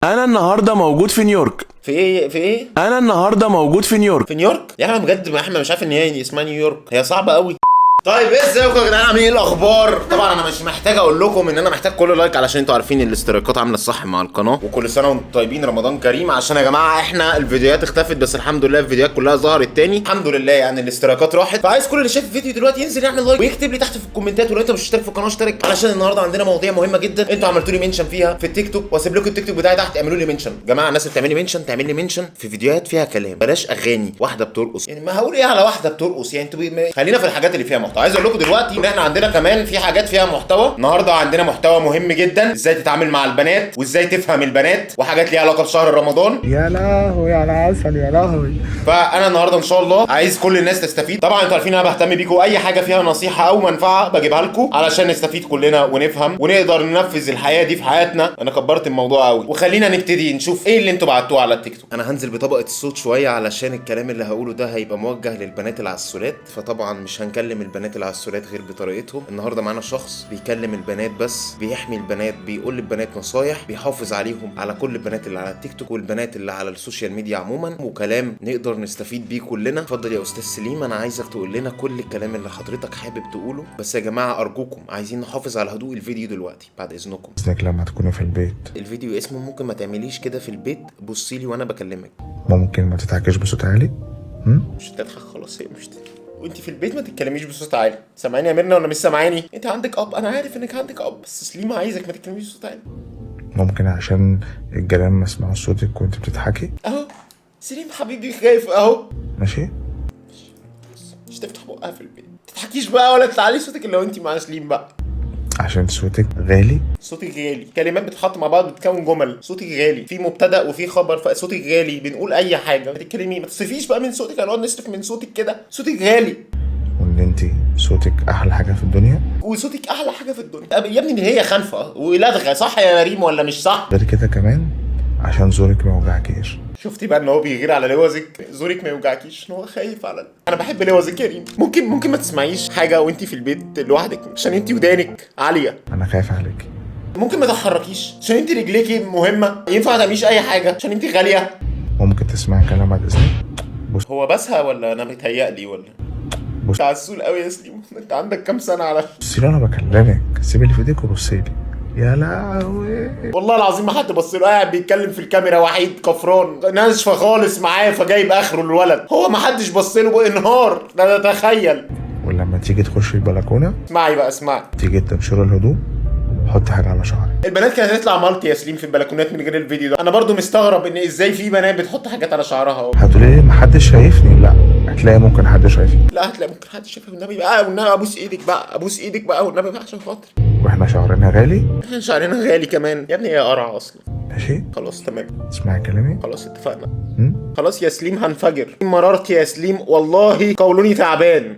انا النهارده موجود في نيويورك. في ايه انا النهارده موجود في نيويورك. في نيويورك يا احمد بجد. ما احنا مش عارف ان هي اسمها نيويورك، هي صعبه قوي. طيب ازيكم يا جدعان، عاملين ايه الاخبار؟ طبعا انا مش محتاج اقول لكم ان انا محتاج كل لايك علشان انتوا عارفين الاشتراكات عامله الصح مع القناه. وكل سنه وانتم طيبين، رمضان كريم. عشان يا جماعه احنا الفيديوهات اختفت، بس الحمد لله الفيديوهات كلها ظهرت تاني الحمد لله. يعني الاشتراكات راحت، فعايز كل اللي شايف الفيديو دلوقتي ينزل يعمل لايك ويكتب لي تحت في الكومنتات، ولو انت مش مشترك في القناه اشترك، علشان النهارده عندنا مواضيع مهمه جدا. انتوا عملتوا لي منشن فيها في التيك توك، واسيب لكم التيك توك بتاعي تحت، اعملوا لي منشن. جماعه الناس اللي بتعمل لي منشن تعمل لي منشن في فيديوهات فيها كلام، بلاش اغاني واحده بترقص. يعني ما هقول ايه على واحده بترقص؟ يعني انتوا خلينا في الحاجات اللي فيها محتوى. عايز اقول لكم دلوقتي ان احنا عندنا كمان في حاجات فيها محتوى. النهارده عندنا محتوى مهم جدا، ازاي تتعامل مع البنات وازاي تفهم البنات، وحاجات ليها علاقه بشهر رمضان. يا لهوي على عسل، يا لهوي. فانا النهارده ان شاء الله عايز كل الناس تستفيد. طبعا انتوا عارفين انا بهتم بيكم، اي حاجه فيها نصيحه او منفعه بجيبها لكم علشان نستفيد كلنا ونفهم ونقدر ننفذ الحياه دي في حياتنا. انا كبرت الموضوع قوي، وخلينا نبتدي نشوف ايه اللي انتوا بعتوه على التيك توك. انا هنزل بطبقه الصوت شويه علشان الكلام اللي هقوله ده هيبقى موجه للبنات العسولات، فطبعا مش هنكلم البنات العسولات غير بطريقتهم. النهارده معانا شخص بيكلم البنات بس، بيحمي البنات، بيقول للبنات نصايح، بيحافظ عليهم، على كل البنات اللي على التيك توك والبنات اللي على السوشيال ميديا عموما، وكلام نقدر نستفيد بيه كلنا. اتفضل يا استاذ سليم، انا عايزك تقول لنا كل الكلام اللي حضرتك حابب تقوله، بس يا جماعه ارجوكم عايزين نحافظ على هدوء الفيديو دلوقتي بعد اذنكم. ازيك لما تكوني في البيت؟ الفيديو اسمه ممكن ما تعمليش كده في البيت، بصي لي وانا بكلمك. ممكن ما تضحكيش بصوت عالي؟ مش تضحك خلاص، هي مش تضحك. وانت في البيت ما تتكلميش بصوت عالي. سامعاني يا ميرنا ولا مش سامعاني؟ انت عندك اب، انا عارف انك عندك اب، بس سليم عايزك ما تتكلميش بصوت عالي. ممكن عشان الجيران ما يسمعوا صوتك وانت بتضحكي. اهو سليم حبيبي خايف اهو. ماشي. مش تفتح بقها في البيت، تضحكيش بقى ولا تعلي صوتك الا وانت مع سليم بقى. عشان صوتك غالي. صوتك غالي، كلمات بتتحط مع بعض بتكون جمل. صوتك غالي، في مبتدا وفي خبر، فصوتك غالي بنقول اي حاجه. ما تتكلمي، ما تصرفيش بقى من صوتك، هنقعد نصرف من صوتك كده. صوتك غالي، وان انت صوتك احلى حاجه في الدنيا. وصوتك احلى حاجه في الدنيا يا ابني. هي خنفه ولدغه، صح يا ريم ولا مش صح؟ غير كده كمان عشان زورك ما يوجعكيش. شفتي بقى ان هو بيغير على لوزك؟ زورك ما يوجعكيش، ان هو خايف على انا بحب لوزك يا ريم. ممكن ما تسمعيش حاجه وانت في البيت لوحدك عشان انت ودانك عاليه. انا خايف عليكي. ممكن ما تتحركيش عشان انت رجليكي مهمه. ينفع ما تعمليش اي حاجه عشان انت غاليه. ممكن تسمعي كلام بعد اذنك. هو بسها ولا انا متهيألي ولا؟ بص. عسول قوي يا سليم، انت عندك كام سنه على؟ بصي لي انا بكلمك، سيبي اللي في ايدك وبصي لي. يا لهوي. والله العظيم ما حد بص له، قاعد بيتكلم في الكاميرا وحيد كفران ناشفه خالص معاه، فجايب اخره الولد. هو ما حدش بص له بقى، انهار. ده تخيل. ولما تيجي تخشي البلكونه اسمعي بقى اسمعي، تيجي تبشري الهدوم، حطي حاجه على شعرك. البنات كانت هتطلع مالتي يا سليم في البلكونات من غير الفيديو ده. انا برضو مستغرب ان ازاي في بنات بتحط حاجات على شعرها. هتقولي لي محدش شايفني؟ لا، هتلاقي ممكن حد شايفني. لا هتلاقي ممكن حد شايفها. والنبي بقى، والنبي ابوس ايدك بقى، ابوس ايدك بقى والنبي بقى عشان خاطر. واحنا شعرنا غالي. احنا شعرنا غالي كمان يا ابني، هي قرعه اصلا. ماشي. خلاص تمام، اسمعي كلامي. خلاص اتفقنا. خلاص يا سليم هنفجر. مررت يا سليم والله قولوني تعبان.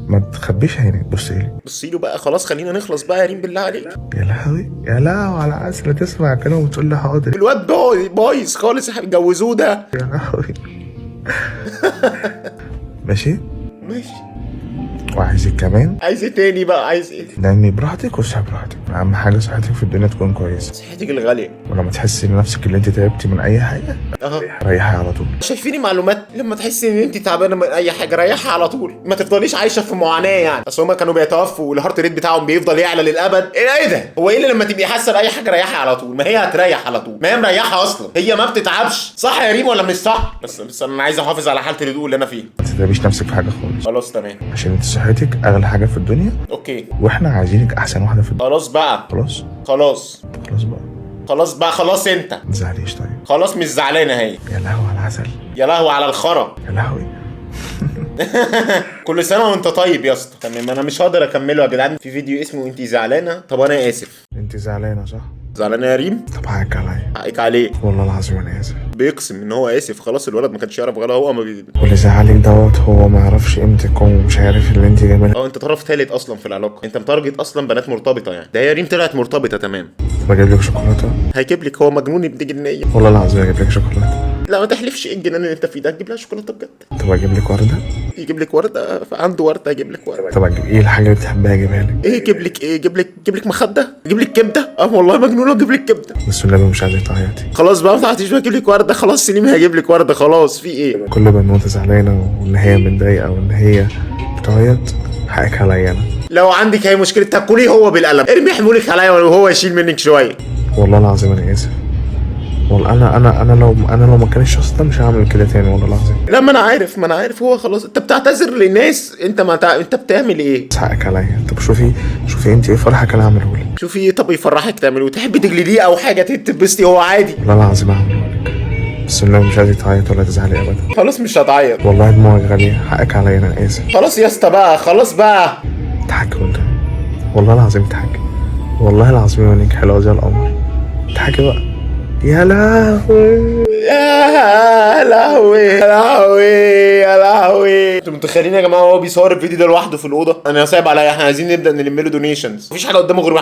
ما تخبيش عينك، بصي لي. بصي له بقى، خلاص خلينا نخلص بقى يا ريم بالله عليك. يا لهوي يا لهوي على عسل، تسمع كلام وتقول لي حاضر. الواد بايظ خالص، جوزوه ده. يا لهوي. ماشي. وعايزك كمان. عايز ايه تاني بقى؟ عايز ايه؟ نامي براحتك واصحي براحتك، اهم حاجه صحتك في الدنيا تكون كويسه. صحتك الغاليه. ولما تحسي نفسك اللي انت تعبتي من اي حاجه ريحي على طول. شايفيني معلومات، لما تحسي ان انت تعبانه من اي حاجه ريحي على طول، ما تفضليش عايشه في معاناه. يعني اصل هما كانوا بيتوفوا والهارت ريت بتاعهم بيفضل يعلى للابد. ايه ده؟ هو ايه اللي لما تبقي حاسه باي حاجه ريحي على طول؟ ما هي هتريح على طول، ما هي مريحه اصلا، هي ما بتتعبش. صح يا ريم ولا مش صح؟ بس انا عايز احافظ على حاله الهدوء اللي انا فيها. ما تتعبيش نفسك في حاجه خالص. خلاص تمام، عشان انت صحتك اغلى حاجه في الدنيا. اوكي. واحنا عايزينك احسن واحده في الدنيا. خلاص بقى. خلاص بقى خلاص انت ما تزعليش. طيب خلاص مش زعلانه هي. يا لهوي على العسل. يا لهوي على الخرا. يا لهوي. كل سنه وانت طيب يا اسطى. تمام، انا مش هقدر اكمله يا جدعان. في فيديو اسمه انتي زعلانه. طب انا اسف. انت زعلانه صح؟ زعلانه يا ريم؟ طب حقك عليا. حقك عليه. والله العظيم انا اسف. بيقسم ان هو اسف. خلاص الولد ما كانش يعرف غير هو ما واللي زعلك دوت هو ما يعرفش قيمتك ومش عارف اللي انت جايبها. انت طرف ثالث اصلا في العلاقه. انت متارجت اصلا بنات مرتبطه يعني. ده يا ريم طلعت مرتبطه تمام. بجيب لك شوكولاته. هيجيب لك، هو مجنون ابن جنيه. والله العظيم هجيب لك شوكولاته. لا ما تحلفش، ايه الجنان اللي انت فيه ده؟ تجيب لها شوكولاته بجد؟ طب اجيب لك ورده؟ يجيب لك ورده؟ عنده ورده اجيب لك ورده. طب اجيب ايه الحاجه اللي بتحبها اجيبها لك؟ ايه اجيب لك ايه؟ اجيب لك مخده؟ اجيب لك كبده؟ والله مجنون اجيب لك كبده. بس النبي مش عايزك تعيطي. خلاص بقى ما تعطيش بقى، اجيب لك ورده. خلاص سليم هجيب لك ورده. خلاص في ايه؟ كل ما انت زعلانه وان هي متضايقه وان هي بتعيط حقك عليا انا. لو عندك اي مشكله تاكليه هو بالقلم، ارمي حمولك عليا وهو يشيل منك شويه. والله العظيم انا اسف. والله انا لو ما كان الشخص ده مش هعمل كده تاني والله العظيم. لا ما انا عارف هو خلاص. انت بتعتذر للناس، انت ما انت بتعمل ايه؟ بس حقك عليا. طب شوفي انت ايه فرحك انا هعمله لك. شوفي ايه طب يفرحك تعمله؟ تحبي تجلديه او حاجه تتبسطي؟ هو عادي. والله العظيم هعمله لك. بس النبي مش عايزك تعيط ولا تزعلي ابدا. خلاص مش هتعيط. والله دموعك غاليه، حقك عليا انا اسف. خلاص يا اسطى بقى، خلاص بقى. اضحكي وانت، والله العظيم اضحكي، والله العظيم عينيك حلوه زي القمر. اضحكي بقى. يا لهوي يا لهوي يا لهوي يا لهوي. انتوا متخيلين يا جماعه هو بيصور الفيديو ده لوحده في الاوضه؟ انا صعب عليا، احنا عايزين نبدا نلم له دونيشنز. مفيش حاجه قدامه غير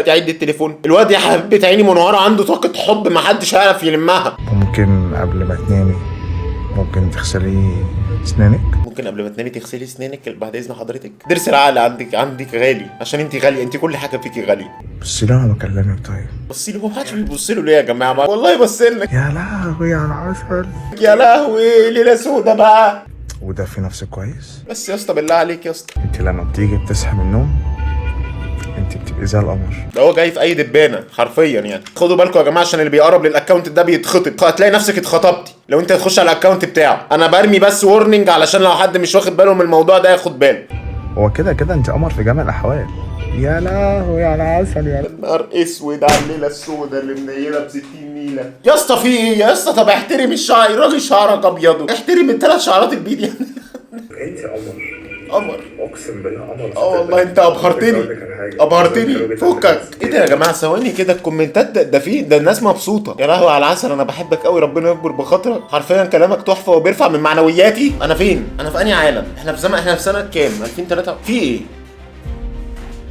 يعد التليفون. الواد يا حبيبه عيني منوره عنده طاقه حب محدش هيعرف يلمها. ممكن قبل ما تنامي ممكن تغسلي اسنانك؟ ممكن قبل ما تنامي تغسلي اسنانك بعد اذن حضرتك؟ ضرس العقل عندك غالي، عشان انت غاليه، انت كل حاجه فيكي غاليه. بصي لي انا بكلمك. طيب بصي له، هو محدش بيبص له ليه يا جماعه؟ والله بص لك. يا لهوي على العسل. يا لهوي ليله سودا بقى. وده في نفسك كويس؟ بس يا اسطى بالله عليك يا اسطى، انت لما بتيجي بتصحي من النوم انت بتبقي زي القمر. ده هو جاي في اي دبانه حرفيا يعني. خدوا بالكم يا جماعه عشان اللي بيقرب للاكونت ده بيتخطب، هتلاقي نفسك اتخطبتي لو انت هتخش على الاكونت بتاعه. انا برمي بس وورنينج علشان لو حد مش واخد باله من الموضوع ده ياخد باله. هو كده انت قمر في جميع الاحوال. يا لهوي على العسل. يا نهار اسود على الليله السوداء اللي منيله ب 60 نيله. يا اسطى في ايه يا اسطى؟ طب احترم الشعر، راجل شعرك ابيض، احترم الثلاث شعرات البيض يعني. انت قمر. قمر اقسم بالله قمر. والله انت ابهرتني فكك. ايه ده يا جماعه؟ ثواني كده الكومنتات ده فيه ده الناس مبسوطه. يا لهوي على العسل، انا بحبك قوي، ربنا يكبر بخاطرك. حرفيا كلامك تحفه وبيرفع من معنوياتي. انا فين؟ انا في انهي عالم؟ احنا في سنه كام؟ 2003 في ايه؟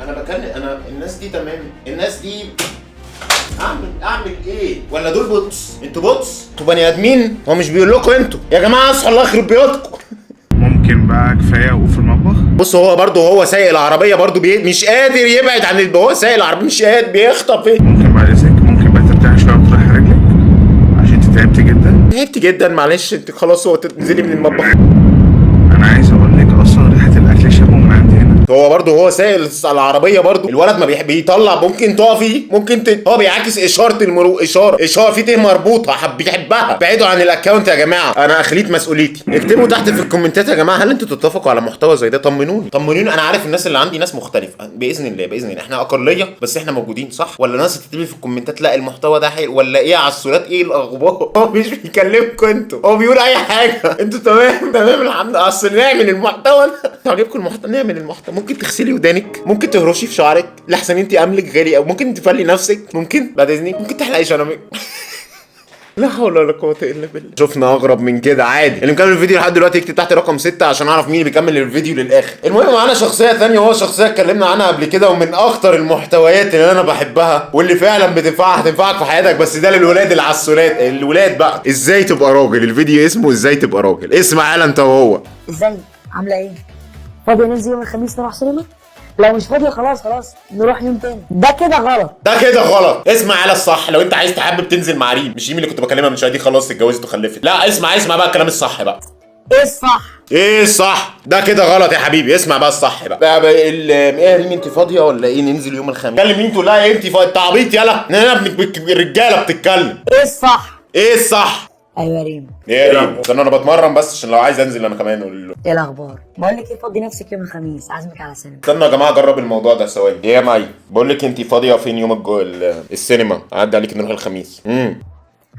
انا بكلم الناس دي تمام. الناس دي اعمل ايه؟ ولا دول بوتس؟ انتوا بوتس؟ انتوا بني ادمين؟ هو مش بيقول لكم انتوا يا جماعه اصحوا الله يخرب بيوتكم. ممكن بقى كفايه وفي المطبخ. بص هو سايق العربيه برضو مش قادر يبعد عن هو سايق العربيه مش قادر بيخطف ايه. ممكن بعد اذنك ممكن بقى ترتاحي شويه وتريحي رجلك عشان انت تعبتي جدا. تعبت جدا معلش. انت خلاص هو تنزلي من المطبخ. انا عايز اقول لك اصلا ريحه الاكل شبه من عندي هنا. هو برضو سايق العربيه برضو. الولد ما بيطلع. ممكن تقفي هو بيعاكس اشاره المرور. اشاره في ته مربوطه بيحبها. بعيدوا عن الاكونت يا جماعه، انا اخليت مسؤوليتي. اكتبوا تحت في الكومنتات يا جماعه هل انتوا تتفقوا على محتوى زي ده؟ طمنوني. انا عارف الناس اللي عندي ناس مختلفه باذن الله احنا اقليه بس احنا موجودين صح؟ ولا ناس تكتب لي في الكومنتات لا المحتوى ده حلو ولا ايه عسولات ايه الاخبار. هو مش بيكلمكم انتوا، هو بيقول اي حاجه. انتوا تمام الحمد لله. اصل نعمل المحتوى ده تعجبكم المحتوى، نعمل المحتوى. ممكن تغسلي ودانك، ممكن تهرشي في شعرك لحسن انت املك غالي، او ممكن تفلي نفسك، ممكن بعد اذنك ممكن تحلقي شنبك. لا حول ولا قوة الا بالله. شفنا اغرب من كده عادي. اللي مكمل الفيديو لحد دلوقتي يكتب تحت رقم 6 عشان اعرف مين اللي بيكمل الفيديو للاخر. المهم معانا شخصية ثانية، وهو شخصية اتكلمنا عنها قبل كده ومن اخطر المحتويات اللي انا بحبها واللي فعلا هتنفعك في حياتك، بس ده للولاد العسولات. الولاد بقى ازاي تبقى راجل. الفيديو اسمه ازاي تبقى راجل. اسمع يالا انت وهو. ازاي عامله ايه؟ فاضيه ننزل يوم الخميس نروح سينما؟ لو مش فاضيه خلاص نروح يوم تاني. ده كده غلط. اسمع يالا الصح. لو انت عايز تحبب تنزل مع ريم، مش ريم اللي كنت بكلمها من شويه دي خلاص اتجوزت وخلفت. لا اسمع بقى الكلام الصح بقى. ايه الصح؟ ده كده غلط يا حبيبي. اسمع بقى الصح بقى. ايه ريم انت فاضيه ولا ايه؟ ننزل يوم الخميس. كلم مين تقول لها ايه انت فاضيه؟ انت عبيط يالا. الرجاله بتتكلم. ايه الصح؟ ايوه يا ريم. ايه يا ريم؟ استنى انا بتمرن بس عشان لو عايز انزل انا كمان. ايه الاخبار؟ بقول لك ايه، فضي نفسك يوم الخميس عازمك على سينما. استنى يا جماعه اجرب الموضوع ده ثواني. ايه يا مي؟ بقول لك انت فاضيه فين يوم السينما؟ اعدي عليك نروح الخميس.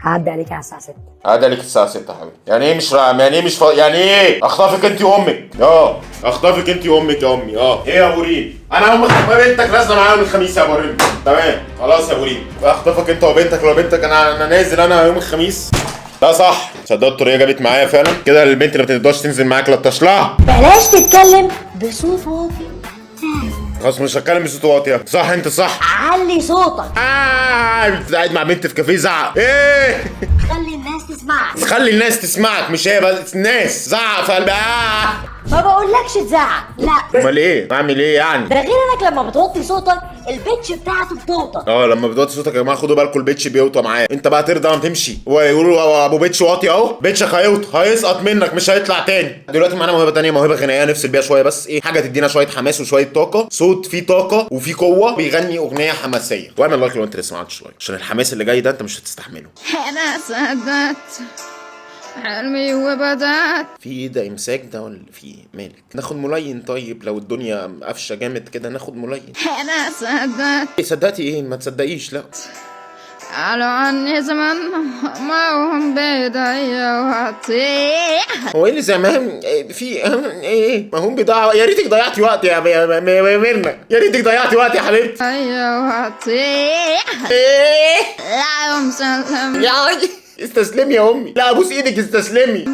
هعدي عليك على الساعه 6. اعدي عليك الساعه 6 يا حبيبي. يعني ايه مش فاضي؟ يعني ايه اخطفك انت وامك؟ اخطفك انت وامك يا امي. ايه يا ابو ريم؟ انا امك بنتك نازله معايا يوم الخميس يا ابو ريم. تمام خلاص يا ابو ريم. اخطفك انت وبنتك. لو بنتك انا نازل انا يوم الخميس. ده صح. صدقت الطريقه جابت معايا فعلا كده. البنت اللي ما بتقدرش تنزل معاك لطش لها. بلاش تتكلم بصوت واطي. خلاص مش هتكلم بصوت واطي. صح انت صح. علي صوتك. انت قاعد مع بنت في كافيه زعق. ايه خلي الناس تسمعك. خلي الناس تسمعك، مش هي بس الناس زعق في قلبها. ما بقولكش تزعق، لا. امال ايه؟ اعمل ايه يعني؟ ده غير انك لما بتوطي صوتك البيتش بتاعته بتوطى. لما بتوطي صوتك يا جماعه خدوا بالكم البيتش بيوطى معاه. انت بقى ترضى لما تمشي ويقولوا ابو بيتش واطي اهو، بيتشك هيسقط منك مش هيطلع تاني. دلوقتي معانا موهبه تانيه، موهبه غنائيه نفصل بيها شويه، بس ايه حاجه تدينا شويه حماس وشويه طاقه، صوت فيه طاقه وفيه قوه بيغني اغنيه حماسيه. واعمل لايك لو انت لسه ما عملتش لايك عشان الحماس اللي جاي ده انت مش هتستحمله. أنا صدقت حلمي وبدأت. في ايه ده؟ امساك ده ولا في ايه؟ مالك؟ ناخد ملين طيب، لو الدنيا قفشه جامد كده ناخد ملين. أنا صدقت. ايه صدقتي ايه؟ ما تصدقيش لا. قالوا عني زمان ما هم بداية وقتي. هو ايه اللي زمان في ايه؟ ما هم بيضيعوا. يا ريتك ضيعتي وقت يا ميرنا، يا ريتك ضيعتي وقت يا حبيبتي. أيوة وقتي. ايه لا يوم سلم يا استسلمي يا امي، لا ابوس ايدك استسلمي،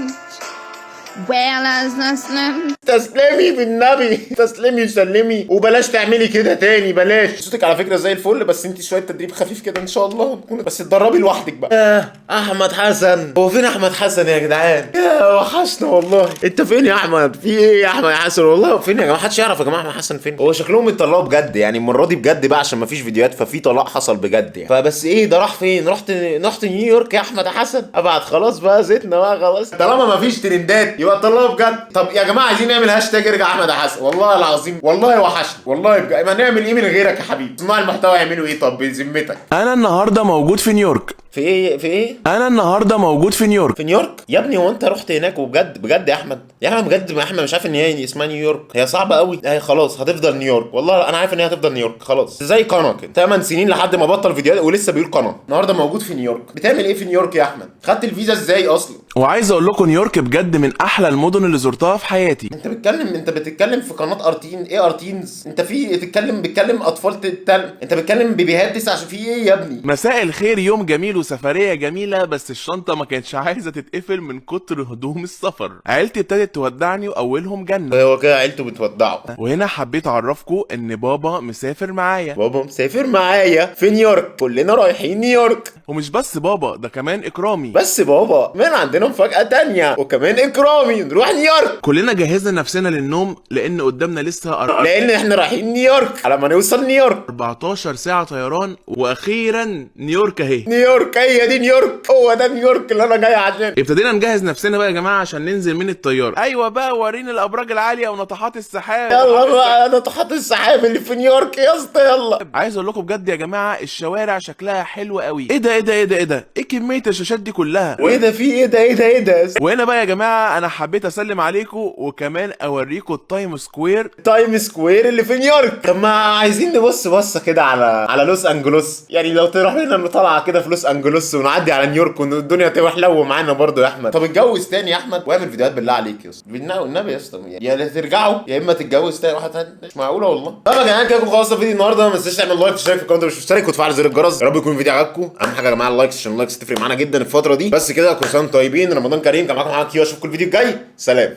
ولا استسلم. استسلمي بالنبي، استسلمي وسلمي وبلاش تعملي كده تاني، بلاش. صوتك على فكره زي الفل، بس انت شويه تدريب خفيف كده ان شاء الله بس اتدربي لوحدك بقى. احمد حسن، هو فين احمد حسن يا جدعان؟ يا وحشنا والله. انت فين يا احمد؟ في ايه يا احمد حسن؟ والله فين يا جماعه؟ محدش يعرف يا جماعه احمد حسن فين. هو شكلهم اتطلقوا بجد يعني المره دي بجد بقى، عشان مفيش فيديوهات ففي طلاق حصل بجد يعني. فبس ايه ده راح فين؟ رحت نيويورك يا احمد حسن؟ ابعد خلاص بقى زيتنا بقى خلاص، طالما مفيش ترندات يبقى طلعوا بجد. طب يا جماعه عايزين نعمل هاشتاج ارجع احمد حسن، والله العظيم والله وحشني والله بجد. ما نعمل ايه من غيرك يا حبيبي؟ صناع المحتوى يعملوا ايه طب بذمتك؟ انا النهارده موجود في نيويورك. في ايه؟ انا النهارده موجود في نيويورك. في نيويورك يا ابني؟ هو انت رحت هناك وبجد بجد يا احمد؟ يا احمد بجد ما احمد مش عارف ان هي اسمها نيويورك، هي صعبه قوي. هي خلاص هتفضل نيويورك، والله انا عارف ان هي هتفضل نيويورك خلاص. زي قناه كده 8 سنين لحد ما بطل فيديوهات ولسه بيقول قناه. النهارده موجود في نيويورك. بتعمل ايه في نيويورك يا احمد؟ خدت الفيزا ازاي اصلا؟ وعايز اقول لكم نيويورك بجد من احلى المدن اللي زرتها في حياتي. انت بتتكلم في قناه ارتين. ايه ارتينز؟ انت في بتتكلم اطفال انت بتتكلم بيبيهات لسه عشان في ايه يا ابني؟ مساء الخير، يوم جميل وسفريه جميله، بس الشنطه ما كانتش عايزه تتقفل من كتر هدوم السفر. عيلتي ابتدت تودعني واولهم جنه. هو كده عيلته بتودعه. وهنا حبيت اعرفكم ان بابا مسافر معايا. بابا مسافر معايا في نيويورك، كلنا رايحين نيويورك. ومش بس بابا، ده كمان اكرامي. بس بابا من عندنا مفاجأة تانية وكمان اكرامي، نروح نيويورك. كلنا جهزنا نفسنا للنوم لان قدامنا لسه لان احنا رايحين نيويورك على ما نوصل نيويورك 14 ساعه طيران، واخيرا نيويورك اهي. نيويورك هي دي نيويورك، هو ده نيويورك اللي انا جاي عشان. ابتدينا نجهز نفسنا بقى يا جماعه عشان ننزل من الطياره. ايوه بقى وريني الابراج العاليه وناطحات السحاب. يلا بقى ناطحات السحاب اللي في نيويورك يا اسطى يلا. عايز اقول لكم بجد يا جماعه الشوارع شكلها حلو قوي. ايه كميه الشاشات دي كلها؟ وايه ده في ايه ده وهنا بقى يا جماعه انا حبيت اسلم عليكم وكمان اوريكم التايم سكوير. تايم سكوير اللي في نيويورك. طب ما عايزين نبص بصه كده على لوس انجلوس، يعني لو تروح لنا طالعه كده في لوس انجلوس ونعدي على نيويورك والدنيا تبقى حلوه معانا برضو يا احمد. طب اتجوز تاني يا احمد واعمل فيديوهات بالله عليك يا اسطى، والنبي يا اسطى، يا ترجعوا يا اما تتجوز تاني واحد تاني. مش معقوله والله. طب يا جدعان كده خلاص الفيديو النهارده. ما تنساش تعمل لايك وتشترك في القناه مش مشترك وتفعل زر الجرس. يا رب يكون الفيديو عجبكم. اهم حاجه يا جماعه اللايكس عشان اللايكس تفرق معانا جدا الفتره دي. بس كده كل سنه طيبين، رمضان كريم. كان معاكم محمد كيو، اشوفكم الفيديو الجاي. سلام.